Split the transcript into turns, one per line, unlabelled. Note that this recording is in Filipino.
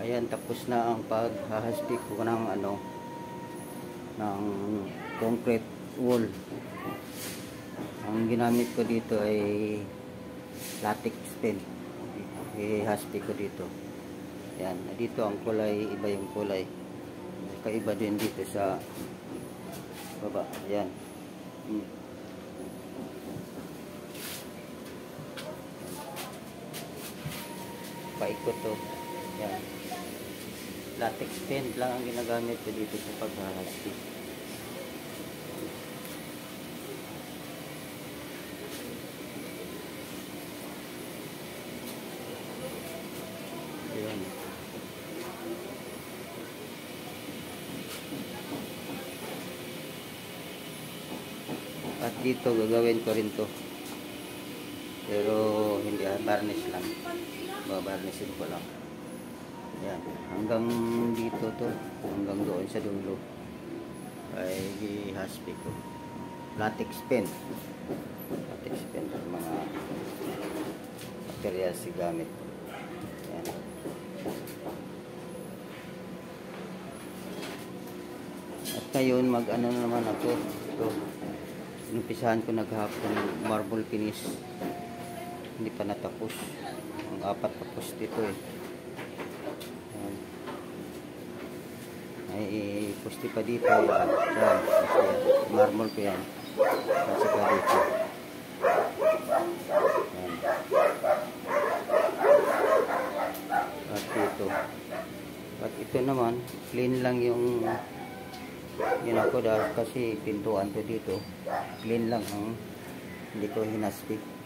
Ayan, tapos na ang paghahaspi ko ng ng concrete wall. Ang ginamit ko dito ay latex pen. Ihaspi ko dito. Ayan, dito ang kulay, iba yung kulay. Kaiba din dito sa baba. Ayan. Paikot to. Ayan. Latex pen lang ang ginagamit ko dito sa paghahaspi. Ayan. At dito gagawin ko rin to. Pero hindi, varnish lang. Babarnisin ko lang. Ayan. Hanggang dito to. Hanggang doon sa dulo. Ay ihaspi ko. Latex pen. Latex pen. Mga materials gamit. Ayan. At ngayon mag-ano naman ako. Ito. Inumpisahan ko naghapon marble finish. Hindi pa natapos. Ang 4 tapos dito eh. Ayan. Ay pusti pa dito. Ayan. Marble ko yan. Kasi pa dito. Ayan. At dito. At ito naman clean lang yung ako dahil kasi pintuan to dito. Clean lang ang hindi ko hinaspi.